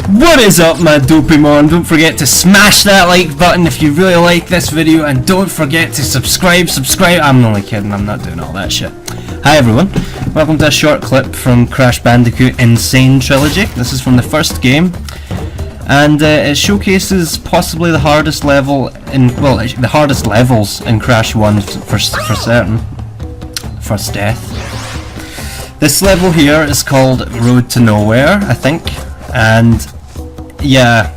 What is up, my dopamon? Don't forget to smash that like button if you really like this video, and don't forget to subscribe. I'm only kidding, I'm not doing all that shit. Hi everyone, welcome to a short clip from Crash Bandicoot Insane Trilogy. This is from the first game, and it showcases possibly the hardest level in, well, the hardest levels in Crash 1 for certain. First death. This level here is called Road to Nowhere, I think, and yeah,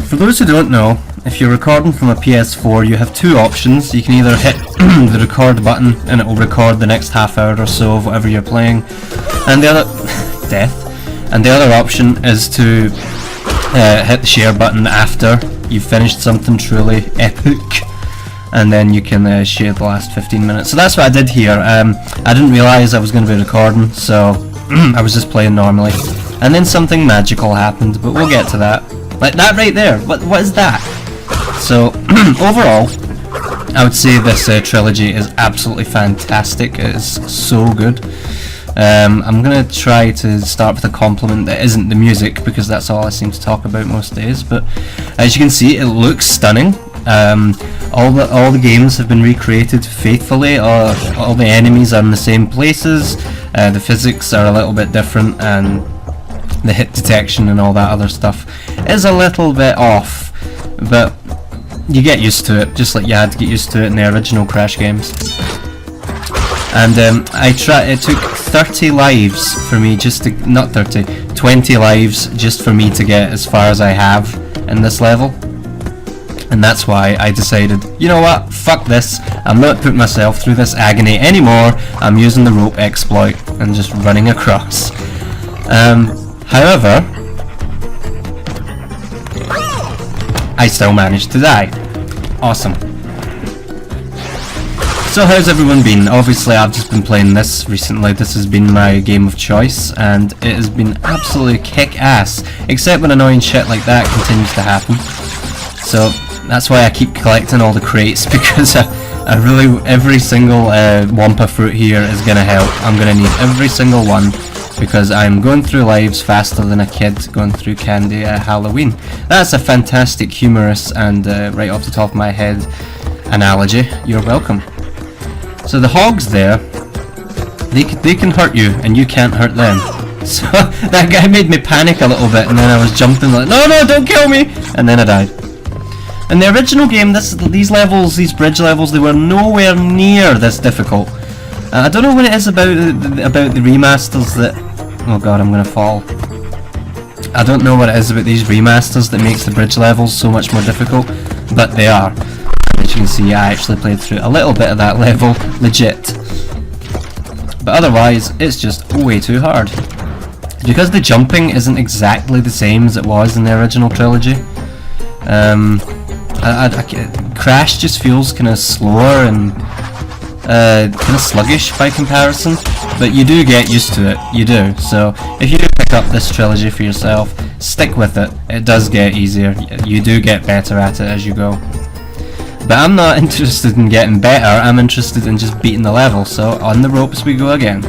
for those who don't know, if you're recording from a PS4, you have two options. You can either hit the record button and it will record the next half hour or so of whatever you're playing, and the other and the other option is to hit the share button after you've finished something truly epic, and then you can share the last 15 minutes. So that's what I did here. I didn't realise I was going to be recording, so I was just playing normally. And then something magical happened, but we'll get to that. Like that right there. What is that? So, overall, I would say this trilogy is absolutely fantastic. It is so good. I'm going to try to start with a compliment that isn't the music, because that's all I seem to talk about most days. But as you can see, it looks stunning. All the games have been recreated faithfully. All the enemies are in the same places. The physics are a little bit different, and the hit detection and all that other stuff is a little bit off, but you get used to it, just like you had to get used to it in the original Crash games. And it took 30 lives for me just to, not 30, 20 lives just for me to get as far as I have in this level. And that's why I decided, you know what, fuck this, I'm not putting myself through this agony anymore. I'm using the rope exploit and just running across. However, I still managed to die. Awesome. So how's everyone been? Obviously I've just been playing this recently. This has been my game of choice, and it has been absolutely kick-ass, except when annoying shit like that continues to happen. So that's why I keep collecting all the crates, because I really, every single Wampa fruit here is going to help. I'm going to need every single one, because I'm going through lives faster than a kid going through candy at Halloween. That's a fantastic, humorous, and right off the top of my head analogy. You're welcome. So the hogs there, they can hurt you, and you can't hurt them. So that guy made me panic a little bit, and then I was jumping like, no, don't kill me! And then I died. In the original game, these levels, these bridge levels, they were nowhere near this difficult. I don't know what it is about the remasters that... Oh god, I'm gonna fall. I don't know what it is about these remasters that makes the bridge levels so much more difficult, but they are. As you can see, I actually played through a little bit of that level, legit. But otherwise, it's just way too hard. Because the jumping isn't exactly the same as it was in the original trilogy, Crash just feels kind of slower and kind of sluggish by comparison, but you do get used to it, you do. So if you do pick up this trilogy for yourself, stick with it. It does get easier, you do get better at it as you go. But I'm not interested in getting better, I'm interested in just beating the level, so on the ropes we go again.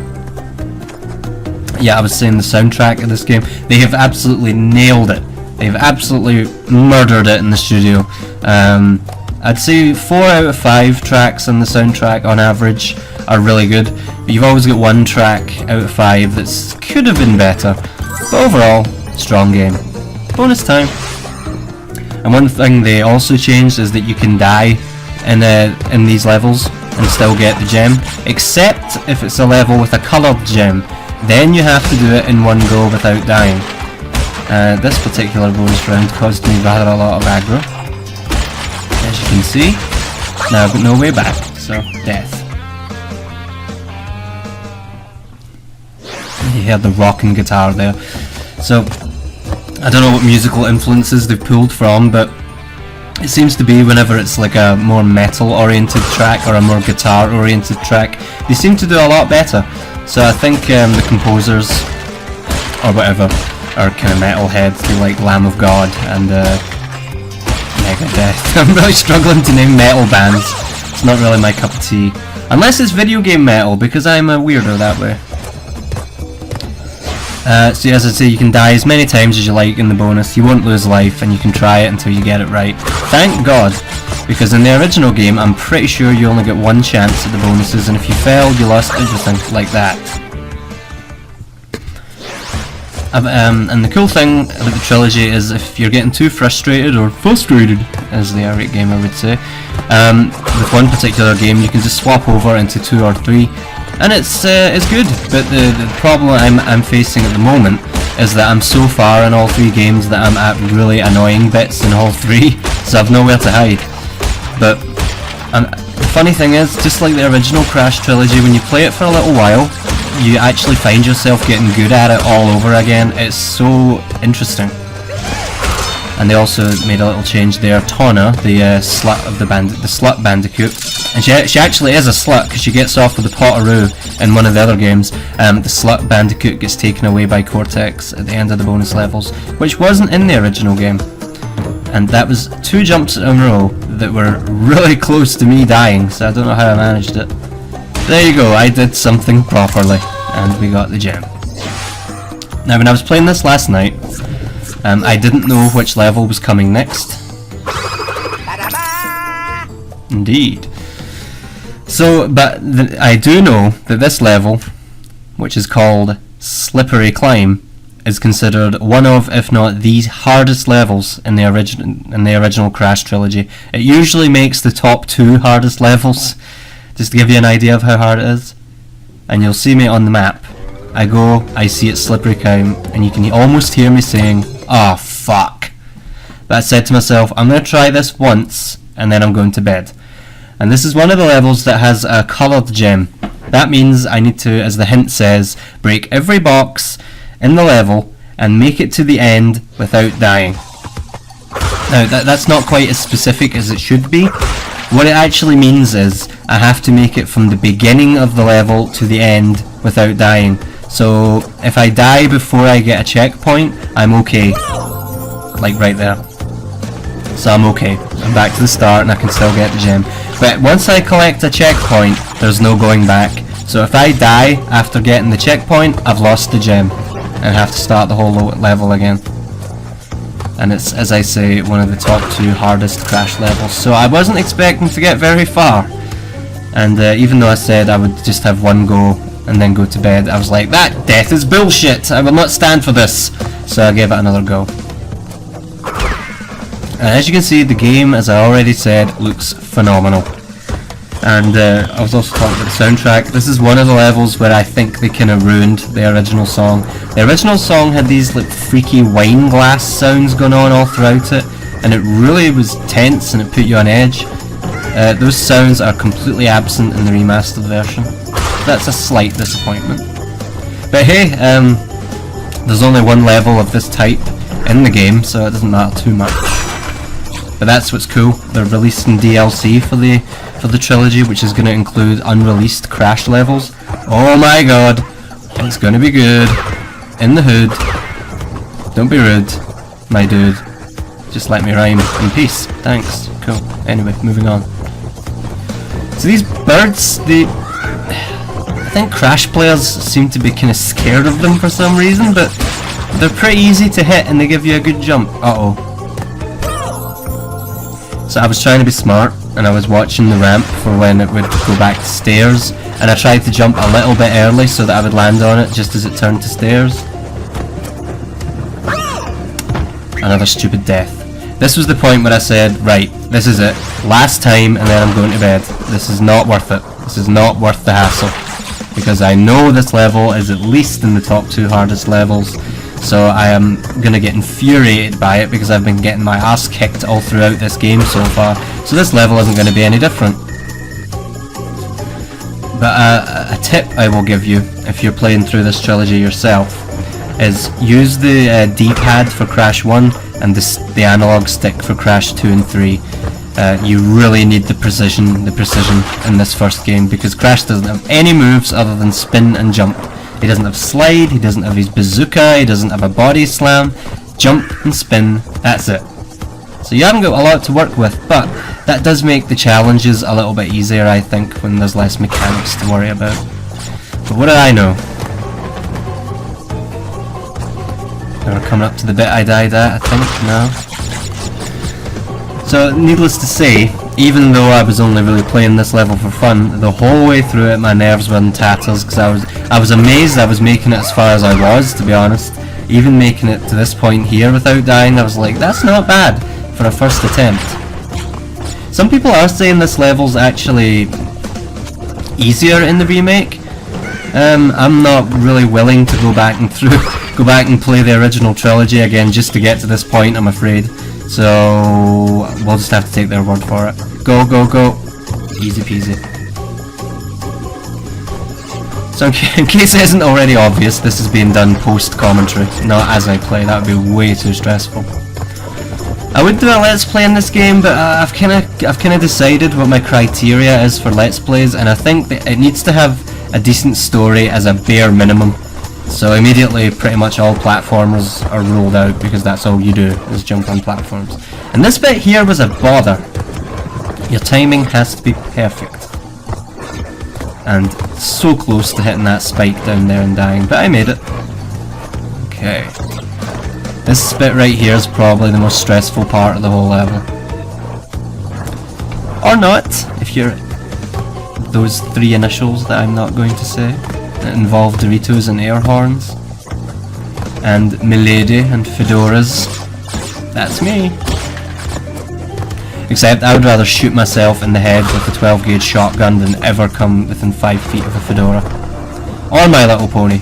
Yeah, I was saying the soundtrack of this game, they have absolutely nailed it. They've absolutely murdered it in the studio. I'd say 4 out of 5 tracks on the soundtrack on average are really good, but you've always got 1 track out of 5 that could have been better. But overall, strong game. Bonus time. And one thing they also changed is that you can die in these levels and still get the gem, except if it's a level with a coloured gem. Then you have to do it in one go without dying. This particular bonus round caused me rather a lot of aggro, as you can see. Now I've got no way back, so death. You hear the rocking guitar there. So I don't know what musical influences they've pulled from, but it seems to be whenever it's like a more metal oriented track or a more guitar oriented track, they seem to do a lot better. So I think the composers or whatever are kind of metalheads. They like Lamb of God and Megadeth. I'm really struggling to name metal bands. It's not really my cup of tea. Unless it's video game metal, because I'm a weirdo that way. So as I say, you can die as many times as you like in the bonus. You won't lose life, and you can try it until you get it right. Thank God, because in the original game, I'm pretty sure you only get one chance at the bonuses, and if you failed, you lost everything, like that. And the cool thing about the trilogy is if you're getting too frustrated, or frustrated, as the irate gamer would say, with one particular game, you can just swap over into 2 or 3. And it's good, but the problem I'm facing at the moment is that I'm so far in all 3 games that I'm at really annoying bits in all 3, so I've nowhere to hide. But the funny thing is, just like the original Crash trilogy, when you play it for a little while, you actually find yourself getting good at it all over again. It's so interesting. And they also made a little change there. Tawna, the slut of the slut bandicoot, and she actually is a slut because she gets off with a potaroo in one of the other games. The slut bandicoot gets taken away by Cortex at the end of the bonus levels, which wasn't in the original game. And that was 2 jumps in a row that were really close to me dying, so I don't know how I managed it. There you go, I did something properly, and we got the gem. Now when I was playing this last night, I didn't know which level was coming next. Indeed. So, but I do know that this level, which is called Slippery Climb, is considered one of, if not the hardest levels in the original Crash trilogy. It usually makes the top 2 hardest levels, just to give you an idea of how hard it is. And you'll see me on the map. I go, I see it Slippery Climb, and you can almost hear me saying, "Oh fuck." But I said to myself, I'm going to try this once, and then I'm going to bed. And this is one of the levels that has a coloured gem. That means I need to, as the hint says, break every box in the level and make it to the end without dying. Now that's not quite as specific as it should be. What it actually means is I have to make it from the beginning of the level to the end without dying. So if I die before I get a checkpoint, I'm okay. Like right there. So I'm okay. I'm back to the start and I can still get the gem. But once I collect a checkpoint, there's no going back. So if I die after getting the checkpoint, I've lost the gem and have to start the whole level again. And it's, as I say, one of the top 2 hardest Crash levels. So I wasn't expecting to get very far. And even though I said I would just have one go and then go to bed, I was like, that death is bullshit, I will not stand for this. So I gave it another go. And as you can see, the game, as I already said, looks phenomenal. And I was also talking about the soundtrack. This is one of the levels where I think they kind of ruined the original song. The original song had these like freaky wine glass sounds going on all throughout it, and it really was tense and it put you on edge. Those sounds are completely absent in the remastered version. That's a slight disappointment. But hey, there's only one level of this type in the game, so it doesn't matter too much. But that's what's cool. They're releasing DLC for the trilogy, which is going to include unreleased Crash levels. Oh my god, it's going to be good. In the hood. Don't be rude, my dude. Just let me rhyme in peace. Thanks. Cool. Anyway, moving on. So these birds, I think Crash players seem to be kind of scared of them for some reason, but they're pretty easy to hit and they give you a good jump. Uh-oh. So I was trying to be smart, and I was watching the ramp for when it would go back to stairs, and I tried to jump a little bit early so that I would land on it just as it turned to stairs. Another stupid death. This was the point where I said, right, this is it. Last time, and then I'm going to bed. This is not worth it. This is not worth the hassle. Because I know this level is at least in the top 2 hardest levels. So I am going to get infuriated by it because I've been getting my ass kicked all throughout this game so far. So this level isn't going to be any different. But a tip I will give you, if you're playing through this trilogy yourself, is use the D-pad for Crash 1 and the analog stick for Crash 2 and 3. You really need the precision in this first game, because Crash doesn't have any moves other than spin and jump. He doesn't have slide, he doesn't have his bazooka, he doesn't have a body slam. Jump and spin, that's it. So you haven't got a lot to work with, but that does make the challenges a little bit easier, I think, when there's less mechanics to worry about. But what do I know? We're coming up to the bit I died at, I think, now. So, needless to say, even though I was only really playing this level for fun, the whole way through it my nerves were in tatters, because I was amazed I was making it as far as I was, to be honest. Even making it to this point here without dying, I was like, that's not bad for a first attempt. Some people are saying this level's actually easier in the remake. I'm not really willing to go back and play the original trilogy again just to get to this point, I'm afraid. So we'll just have to take their word for it. Go, go, go. Easy peasy. So in case it isn't already obvious, this is being done post-commentary, not as I play. That would be way too stressful. I would do a let's play in this game, but I've kind of decided what my criteria is for let's plays, and I think that it needs to have a decent story as a bare minimum. So immediately pretty much all platformers are ruled out, because that's all you do is jump on platforms. And this bit here was a bother. Your timing has to be perfect. And so close to hitting that spike down there and dying, but I made it. Okay. This bit right here is probably the most stressful part of the whole level. Or not, if you're those three initials that I'm not going to say, that involve Doritos and air horns, and Milady and fedoras. That's me. Except I would rather shoot myself in the head with a 12 gauge shotgun than ever come within 5 feet of a fedora. Or My Little Pony.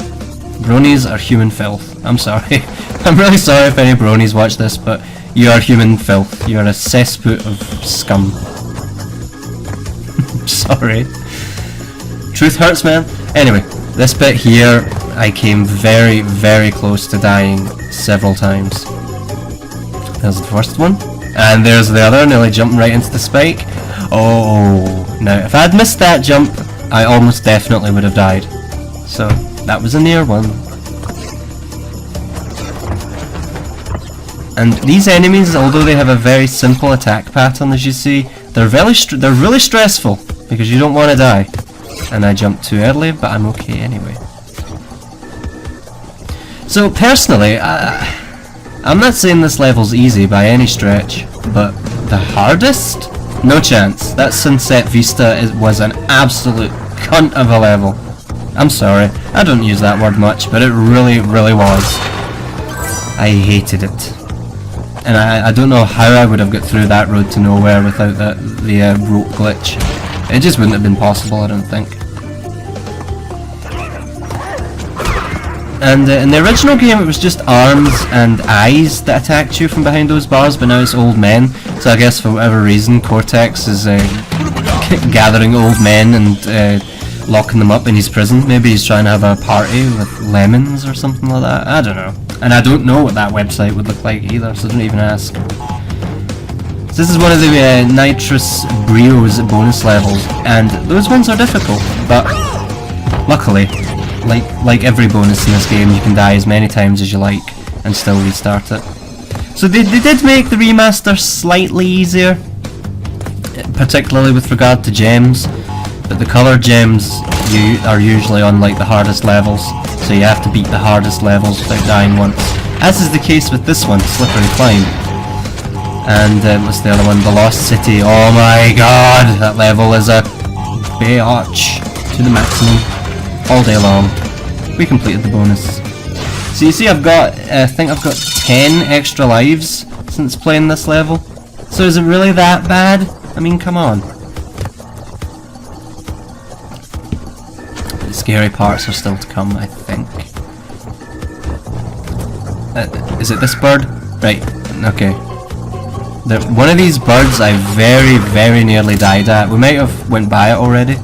Bronies are human filth. I'm sorry. I'm really sorry if any bronies watch this, but you are human filth. You are a cesspit of scum. Sorry. Truth hurts, man. Anyway, this bit here, I came very, very close to dying several times. There's the first one. And there's the other, nearly jumping right into the spike. Oh, now if I'd missed that jump, I almost definitely would have died. So, that was a near one. And these enemies, although they have a very simple attack pattern, as you see, they're really stressful, because you don't want to die. And I jumped too early, but I'm okay anyway. So personally, I'm not saying this level's easy by any stretch, but the hardest? No chance. That Sunset Vista was an absolute cunt of a level. I'm sorry, I don't use that word much, but it really, really was. I hated it. And I don't know how I would have got through that road to nowhere without the rope glitch. It just wouldn't have been possible, I don't think. And in the original game it was just arms and eyes that attacked you from behind those bars, but now it's old men. So I guess for whatever reason Cortex is gathering old men and locking them up in his prison. Maybe he's trying to have a party with lemons or something like that. I don't know. And I don't know what that website would look like either, so don't even ask. So this is one of the Nitrous Brios bonus levels, and those ones are difficult, but luckily, like every bonus in this game, you can die as many times as you like and still restart it. So they did make the remaster slightly easier, particularly with regard to gems, but the colour gems are usually on like the hardest levels, so you have to beat the hardest levels without dying once. As is the case with this one, Slippery Climb. And what's the other one? The Lost City. Oh my god, that level is a bitch to the maximum. All day long. We completed the bonus. So you see I think I've got 10 extra lives since playing this level. So is it really that bad? I mean, come on. The scary parts are still to come, I think. Is it this bird? Right, okay. One of these birds I very, very nearly died at. We might have went by it already.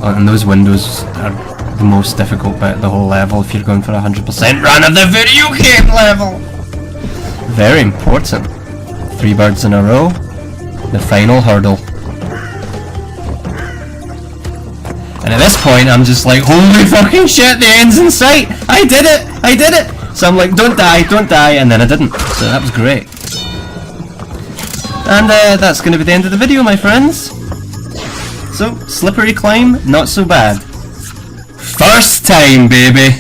Oh, and those windows are the most difficult bit of the whole level if you're going for 100% run of the video game level! Very important. 3 birds in a row. The final hurdle. And at this point I'm just like, holy fucking shit, the end's in sight! I did it! I did it! So I'm like, don't die, and then I didn't. So that was great. And that's going to be the end of the video, my friends. So, Slippery Climb, not so bad. First time, baby!